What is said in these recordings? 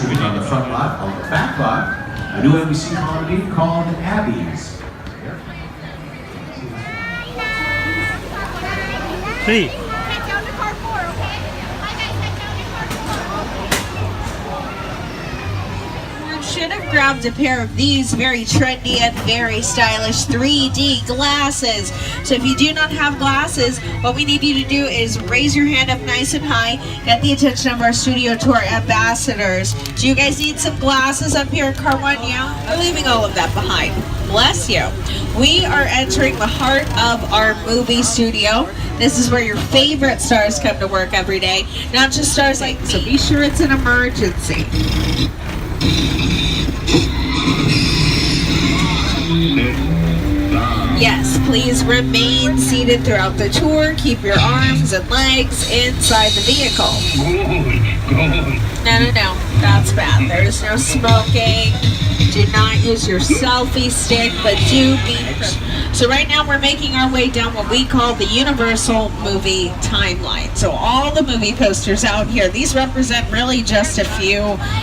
distributed on the front lot. On the back lot, a new NBC comedy called Abby's. 3. Should have grabbed a pair of these very trendy and very stylish 3D glasses. So if you do not have glasses, what we need you to do is raise your hand up nice and high, get the attention of our studio tour ambassadors. Do you guys need some glasses up here in car 1? Yeah? We're leaving all of that behind. Bless you. We are entering the heart of our movie studio. This is where your favorite stars come to work every day, not just stars like me. So be sure it's an emergency. Yes, please remain seated throughout the tour. Keep your arms and legs inside the vehicle. No, that's bad. There is no smoking. Do not use your selfie stick, but do be. So right now we're making our way down what we call the Universal movie timeline. So all the movie posters out here, these represent really just a few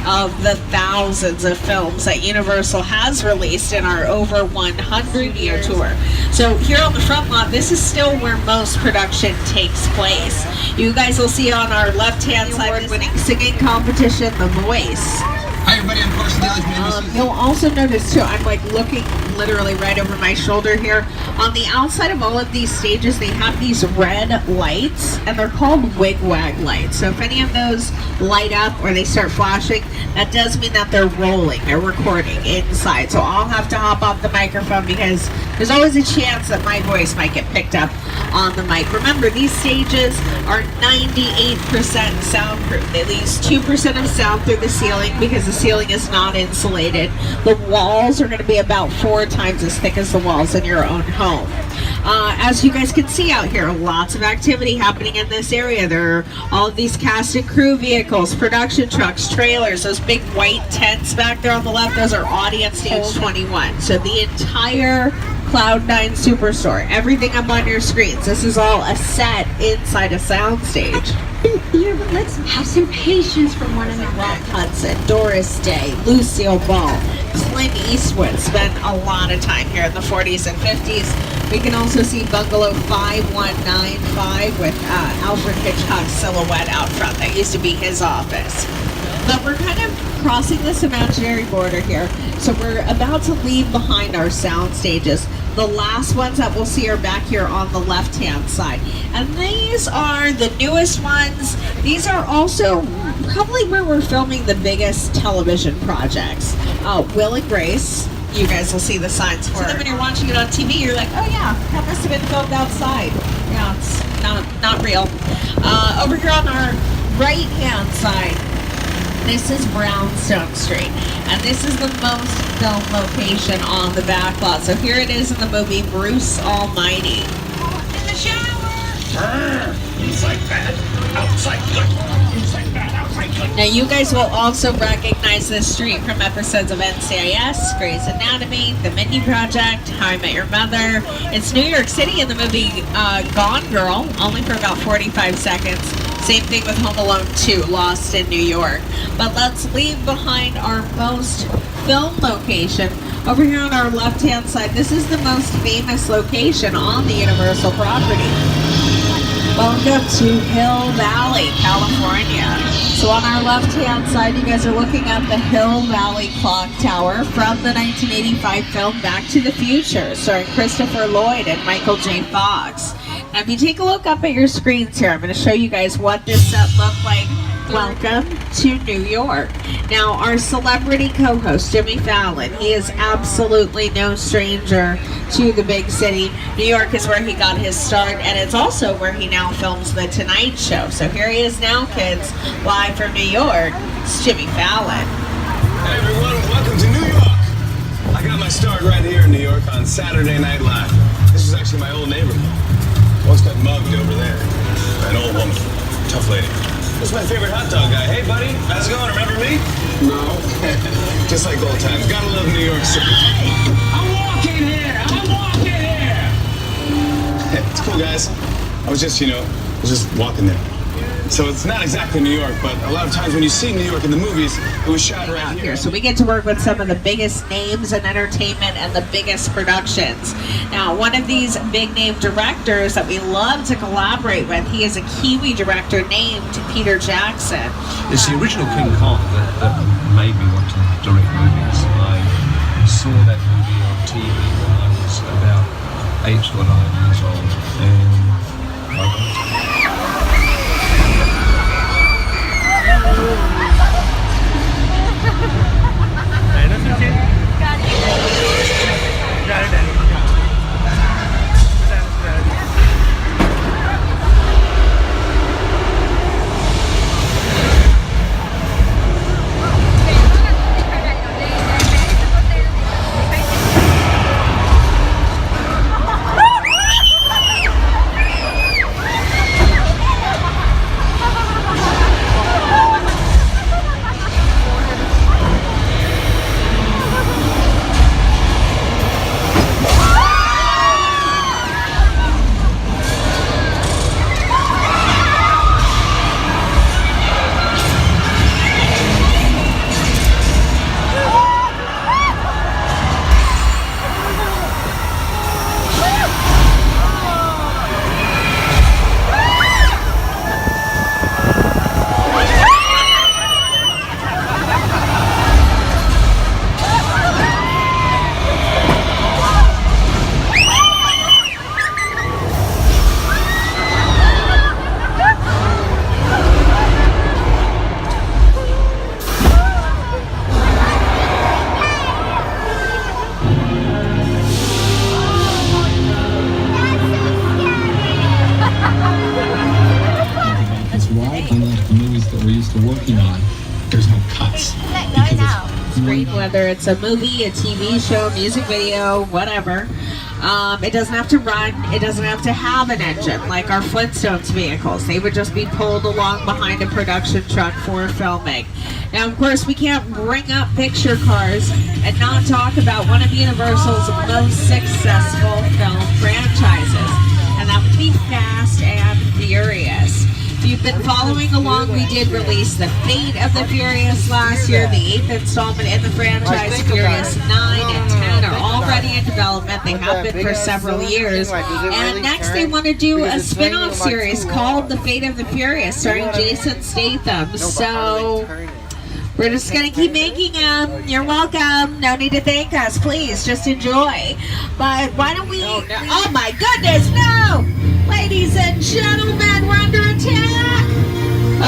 of the thousands of films that Universal has released in our over 100-year tour. So here on the front lot, this is still where most production takes place. You guys will see on our left-hand side, award-winning singing competition, The Voice. Hi everybody, I'm Carson Daly. You'll also notice too, I'm like looking literally right over my shoulder here. On the outside of all of these stages, they have these red lights, and they're called wig-wag lights. So if any of those light up or they start flashing, that does mean that they're rolling, they're recording inside. So I'll have to hop off the microphone because there's always a chance that my voice might get picked up on the mic. Remember, these stages are 98% soundproof. They lose 2% of sound through the ceiling because the ceiling is not insulated. The walls are going to be about 4 times as thick as the walls in your own home. As you guys can see out here, lots of activity happening in this area. There are all of these cast and crew vehicles, production trucks, trailers, those big white tents back there on the left, those are audience stage 21. So the entire Cloud9 Superstore, everything up on your screens, this is all a set inside a soundstage. Here, but let's have some patience for one another. Rock Hudson, Doris Day, Lucille Ball, Clint Eastwood spent a lot of time here in the 40s and 50s. We can also see Bungalow 5195 with Alfred Hitchcock's silhouette out front. That used to be his office. But we're kind of crossing this imaginary border here. So we're about to leave behind our sound stages. The last ones that we'll see are back here on the left-hand side. And these are the newest ones. These are also probably where we're filming the biggest television projects. Will and Grace. You guys will see the signs for it. So then when you're watching it on TV, you're like, oh yeah, that must have been filmed outside. Yeah, it's not real. Over here on our right-hand side, this is Brownstone Street, and this is the most filmed location on the back lot. So here it is in the movie Bruce Almighty. In the shower! Inside bad, outside good. Inside bad, outside good. Now you guys will also recognize this street from episodes of NCIS, Grey's Anatomy, The Mindy Project, How I Met Your Mother. It's New York City in the movie Gone Girl, only for about 45 seconds. Same thing with Home Alone 2, Lost in New York. But let's leave behind our most filmed location. Over here on our left-hand side, this is the most famous location on the Universal property. Welcome to Hill Valley, California. So on our left-hand side, you guys are looking at the Hill Valley Clock Tower from the 1985 film Back to the Future, starring Christopher Lloyd and Michael J. Fox. Now, if you take a look up at your screens here, I'm going to show you guys what this set looked like. Welcome to New York. Now, our celebrity co-host, Jimmy Fallon, he is absolutely no stranger to the big city. New York is where he got his start, and it's also where he now films The Tonight Show. So here he is now, kids, live from New York. It's Jimmy Fallon. Hey everyone, welcome to New York. I got my start right here in New York on Saturday Night Live. This is actually my old neighborhood. Once got mugged over there. An old woman. Tough lady. What's my favorite hot dog guy? Hey, buddy. How's it going? Remember me? No. Just like old times. Gotta love New York City. Hey, I'm walking here. It's cool, guys. I was just, walking there. So it's not exactly New York, but a lot of times when you see New York in the movies, it was shot right out here. here. So we get to work with some of the biggest names in entertainment and the biggest productions. Now, one of these big name directors that we love to collaborate with, he is a Kiwi director named Peter Jackson. It's the original King Kong that made me want to direct movies. I saw that movie on TV when I was about 8 or 9 years old, and I loved it. Working on, there's no cuts. Great, whether it's a movie, a TV show, music video, whatever. It doesn't have to run. It doesn't have to have an engine like our Flintstones vehicles. They would just be pulled along behind a production truck for filming. Now, of course, we can't bring up picture cars and not talk about one of Universal's most successful film franchises, and that would be Fast and Furious. If you've been following along, we did release The Fate of the Furious last year, the 8th installment in the franchise. Furious 9 and 10 are already in development. They have been for several years. And next they want to do a spin-off series called The Fate of the Furious, starring Jason Statham. So we're just going to keep making them. You're welcome. No need to thank us. Please, just enjoy. But why don't we... Oh my goodness, no! Ladies and gentlemen, we're under attack!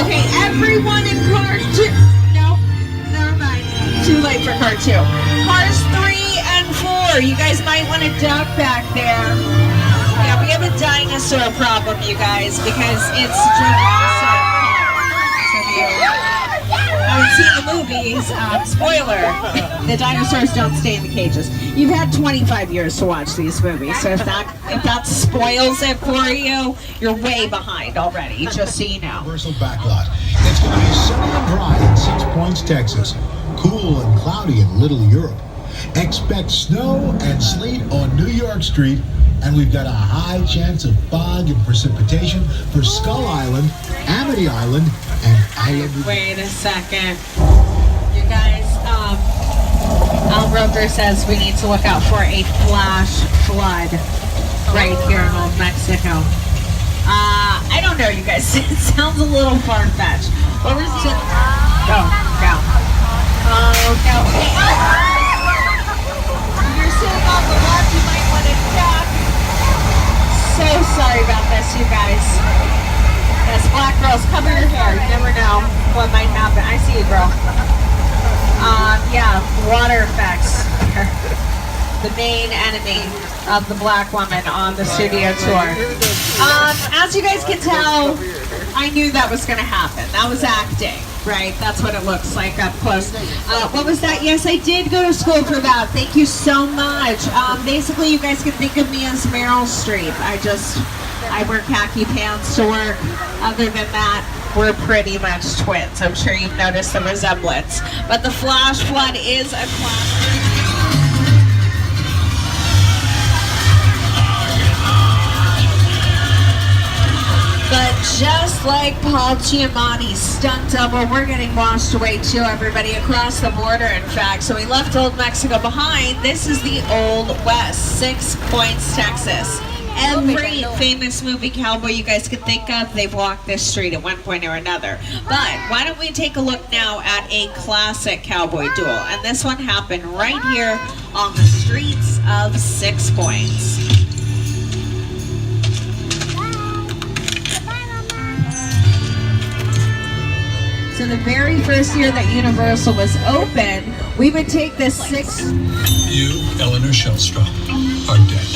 Okay, everyone in car 2... No, never mind. Too late for car 2. Cars 3 and 4. You guys might want to duck back there. Yeah, we have a dinosaur problem, you guys, because it's Jurassic Park. Haven't seen the movies. Spoiler: the dinosaurs don't stay in the cages. You've had 25 years to watch these movies, so if that spoils it for you, you're way behind already. Just so you know. Universal backlot. It's going to be sunny and dry in 6 Points, Texas. Cool and cloudy in Little Europe. Expect snow and sleet on New York Street. And we've got a high chance of fog and precipitation for Skull Island, Amity Island, and Island. Wait a second. You guys, Al Roker says we need to look out for a flash flood right here in Old Mexico. I don't know, you guys. It sounds a little far-fetched. What was it? Oh, no. Oh, no. You're sitting on the left, you might want to duck. So sorry about this, you guys. Yes, black girls, cover your hair. You never know what might happen. I see you, girl. Yeah, water effects. The main enemy of the black woman on the studio tour. As you guys can tell, I knew that was going to happen. That was acting, right? That's what it looks like up close. What was that? Yes, I did go to school for that. Thank you so much. Basically, you guys can think of me as Meryl Streep. I wear khaki pants to work. Other than that, we're pretty much twins. I'm sure you've noticed the resemblance. But the flash flood is a classic. But just like Paul Giamatti's stunt double, we're getting washed away too, everybody, across the border, in fact. So we left Old Mexico behind. This is the Old West, 6 Points, Texas. Every famous movie cowboy you guys could think of, they've walked this street at one point or another. But why don't we take a look now at a classic cowboy duel? And this one happened right here on the streets of 6 Points. So the very first year that Universal was open, we would take this 6... You, Eleanor Shellstrom, are dead.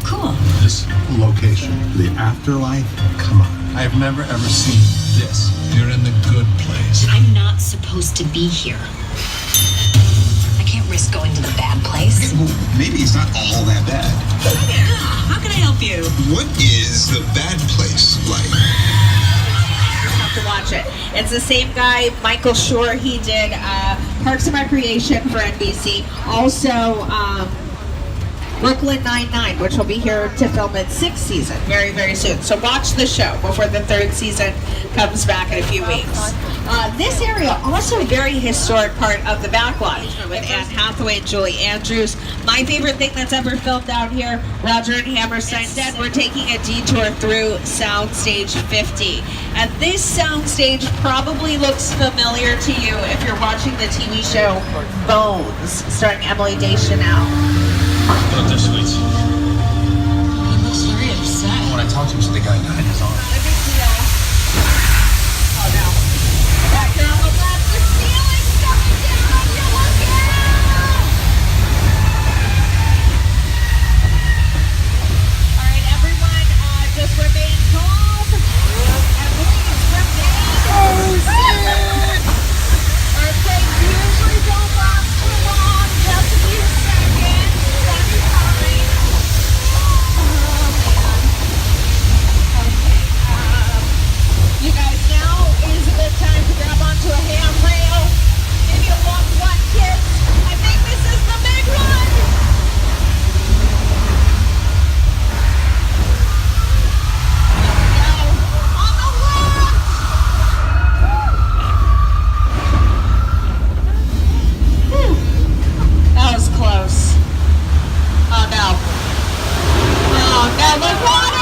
Cool. This location, the afterlife, come on. I have never ever seen this. You're in the good place. I'm not supposed to be here. I can't risk going to the bad place. Okay, well, maybe it's not all that bad. How can I help you? What is the bad place like? To watch it. It's the same guy, Michael Schur. He did Parks and Recreation for NBC. Also, Brooklyn Nine-Nine, which will be here to film its 6th season very, very soon. So watch the show before the 3rd season comes back in a few weeks. This area, also a very historic part of the backlot with Anne Hathaway and Julie Andrews. My favorite thing that's ever filmed out here, Roger and Hammerstein said, we're taking a detour through Soundstage 50. And this soundstage probably looks familiar to you if you're watching the TV show Bones, starring Emily Deschanel. Look, they're sweet. He looks very upset. When I talked to him, he said the guy died in his arms. Oh no. That girl above the ceiling coming down, you look out! Alright, everyone, just remain calm. And please remain seated. Earthquakes usually don't last too long, just a few seconds. That'll be fine. You guys, now is a good time to grab onto a handrail. Maybe a long one, kids. I think this is the big one. Here we go. On the left. Whew. That was close. Oh no. Oh no, the water!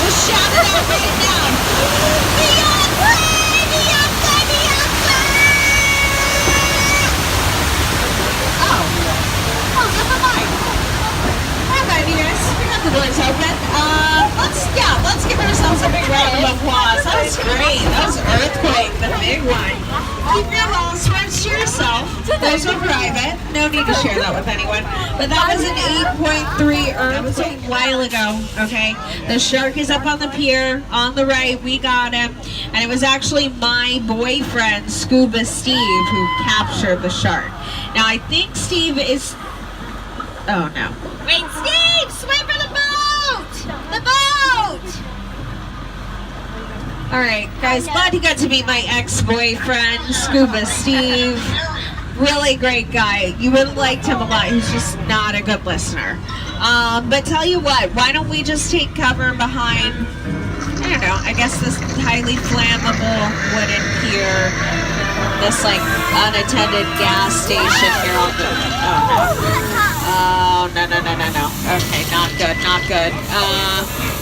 Shout it out right now. Beyonce! Beyonce! Beyonce! Oh, never mind. Alright, you guys. We got the doors open. Let's give ourselves a big round of applause. That was great. That was Earthquake, the big one. Keep your lost words to yourself. Those were private. No need to share that with anyone. But that was an 8.3 Earthquake a while ago, okay? The shark is up on the pier. On the right, we got him. And it was actually my boyfriend, Scuba Steve, who captured the shark. Now, I think Steve is... Oh, no. Wait, Steve! Swim for the boat! The boat! Alright, guys, glad you got to meet my ex-boyfriend, Scuba Steve. Really great guy. You would have liked him a lot. He's just not a good listener. But tell you what, why don't we just take cover behind, I don't know, I guess this highly flammable wooden pier, this like unattended gas station here on the, oh no, okay, not good, not good.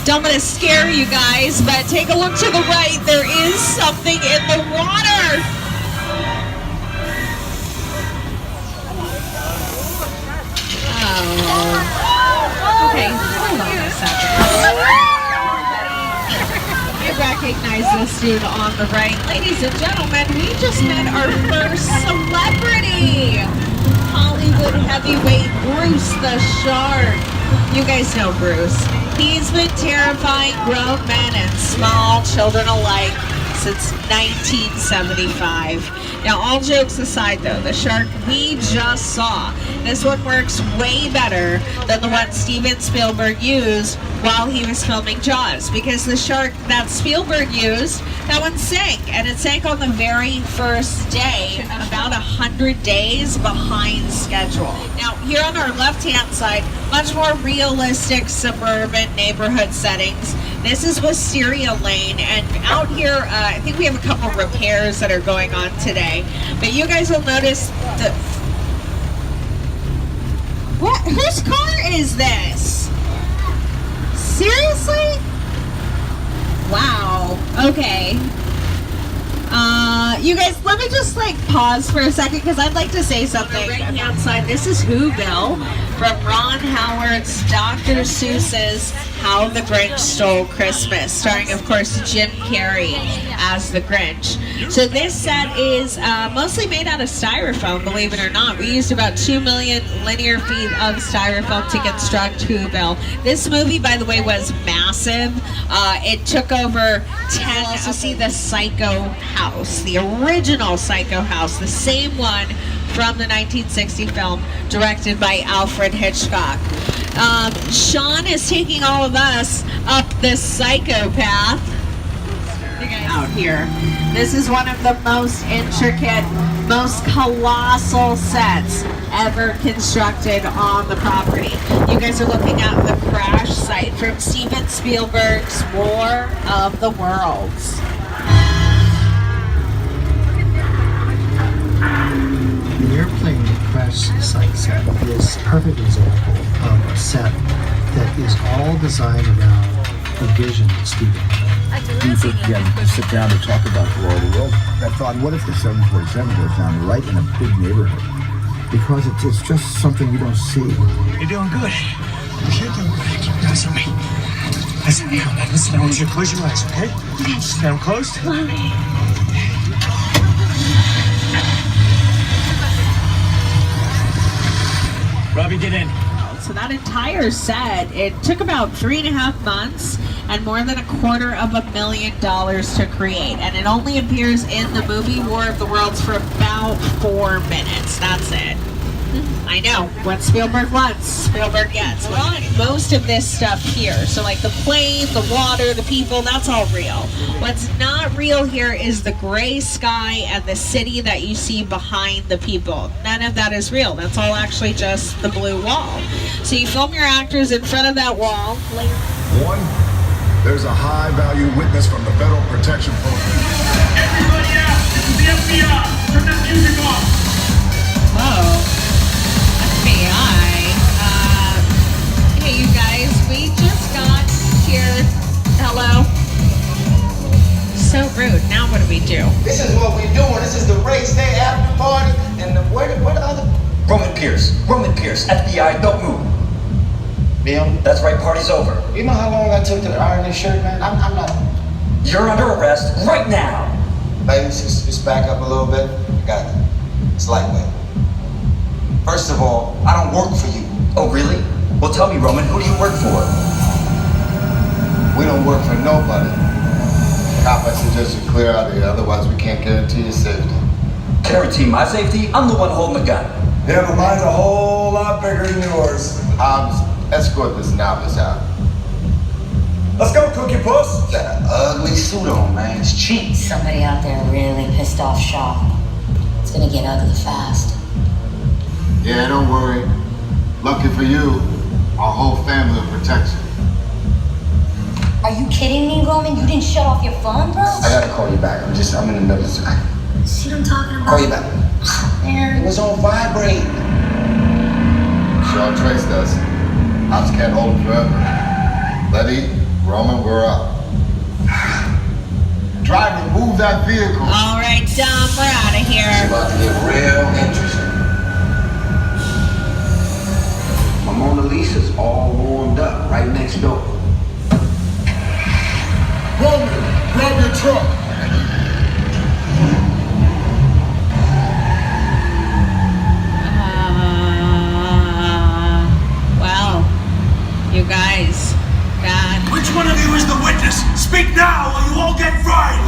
Don't want to scare you guys, but take a look to the right, there is something in the water. Oh. Okay, hold on a second. I recognize this dude on the right. Ladies and gentlemen, we just met our first celebrity. Hollywood heavyweight Bruce the Shark. You guys know Bruce. He's been terrifying grown men and small children alike since 1975. Now, all jokes aside though, the shark we just saw, this one works way better than the one Steven Spielberg used while he was filming Jaws, because the shark that Spielberg used, that one sank, and it sank on the very first day, about 100 days behind schedule. Now, here on our left-hand side, much more realistic suburban neighborhood settings. This is Wisteria Lane, and out here, I think we have a couple repairs that are going on today. But you guys will notice the... What? Whose car is this? Seriously? Wow. Okay. You guys, let me just like pause for a second because I'd like to say something. On the right-hand side, this is Whoville from Ron Howard's Dr. Seuss's How the Grinch Stole Christmas, starring, of course, Jim Carrey as the Grinch. So this set is mostly made out of styrofoam, believe it or not. We used about 2 million linear feet of styrofoam to construct Whoville. This movie, by the way, was massive. It took over 10. You'll also see the Psycho house, the original Psycho house, the same one from the 1960 film, directed by Alfred Hitchcock. Sean is taking all of us up this psychopath out here. This is one of the most intricate, most colossal sets ever constructed on the property. You guys are looking at the crash site from Steven Spielberg's War of the Worlds. The airplane crash site set is a perfect example of a set that is all designed around the vision that Steven had. People to sit down and talk about the War of the World. I thought, what if the 747 goes down right in a big neighborhood? Because it's just something you don't see. You're doing good. You're doing good. Keep your eyes on me. Listen, now, listen, I want you to close your eyes, okay? Stay them closed. Robbie, get in. So that entire set, it took about 3.5 months and more than $250,000 to create. And it only appears in the movie War of the Worlds for about 4 minutes. That's it. I know, what Spielberg wants, Spielberg gets. We're on most of this stuff here. So like the plane, the water, the people, that's all real. What's not real here is the gray sky and the city that you see behind the people. None of that is real. That's all actually just the blue wall. So you film your actors in front of that wall. One, there's a high-value witness from the Federal Protection Program. Everybody out! This is the FBI! Turn that music off! Whoa. FBI. Hey, you guys, we just got here. Hello. So rude. Now what do we do? This is what we're doing. This is the race day after party. And where the other? Roman Pierce, FBI, don't move. Bill? That's right, party's over. You know how long I took to iron this shirt, man? I'm not. You're under arrest right now. Ladies, just back up a little bit. I got it. It's lightweight. First of all, I don't work for you. Oh, really? Well, tell me, Roman, who do you work for? We don't work for nobody. Cop, I suggest you clear out of here, otherwise we can't guarantee your safety. Guarantee my safety? I'm the one holding the gun. Yeah, but mine's a whole lot bigger than yours. Escort this novice out. Let's go, Cookie Puss. Got an ugly suit on, man. It's cheap. Somebody out there really pissed off Shaw. It's gonna get ugly fast. Yeah, don't worry. Lucky for you, our whole family will protect you. Are you kidding me, Roman? You didn't shut off your phone, bro? I gotta call you back. I'm in the middle of See what I'm talking about? Call you back. Man, it was on vibrate. Shaw traced us. Ops can't hold it forever. Letty, Roman, we're up. Driver, move that vehicle. All right, Dom, we're out of here. It's about to get real interesting. My Mona Lisa's all warmed up right next door. Roman, grab your truck. Well, you guys, God. Which one of you is the witness? Speak now or you all get fried!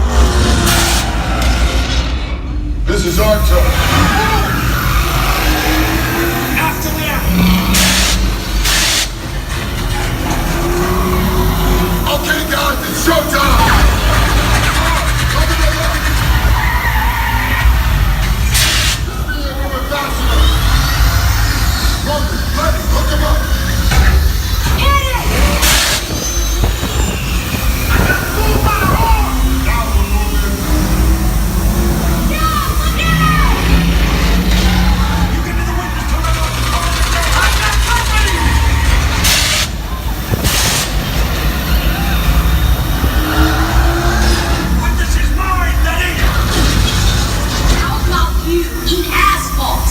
This This is our turn. After them! Okay, guys, it's showtime! Hook him up!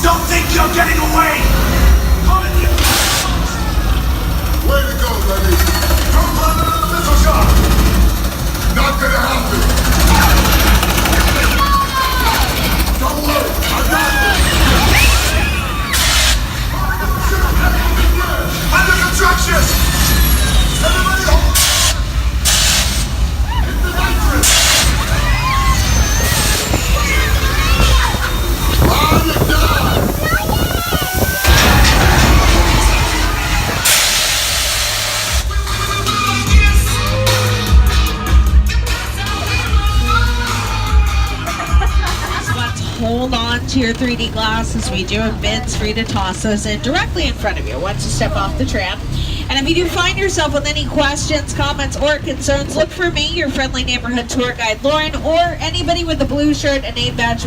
Don't think you're getting away! Way to go, Lenny! Don't run another missile shot! Not gonna happen! Don't worry, I got this! Under construction! Everybody hold! Hit the nitrous! Ah, you died! Hold on to your 3D glasses. We do have bins for you to toss those in directly in front of you once you step off the tram. And if you do find yourself with any questions, comments, or concerns, look for me, your friendly neighborhood tour guide, Lauren, or anybody with a blue shirt and name badge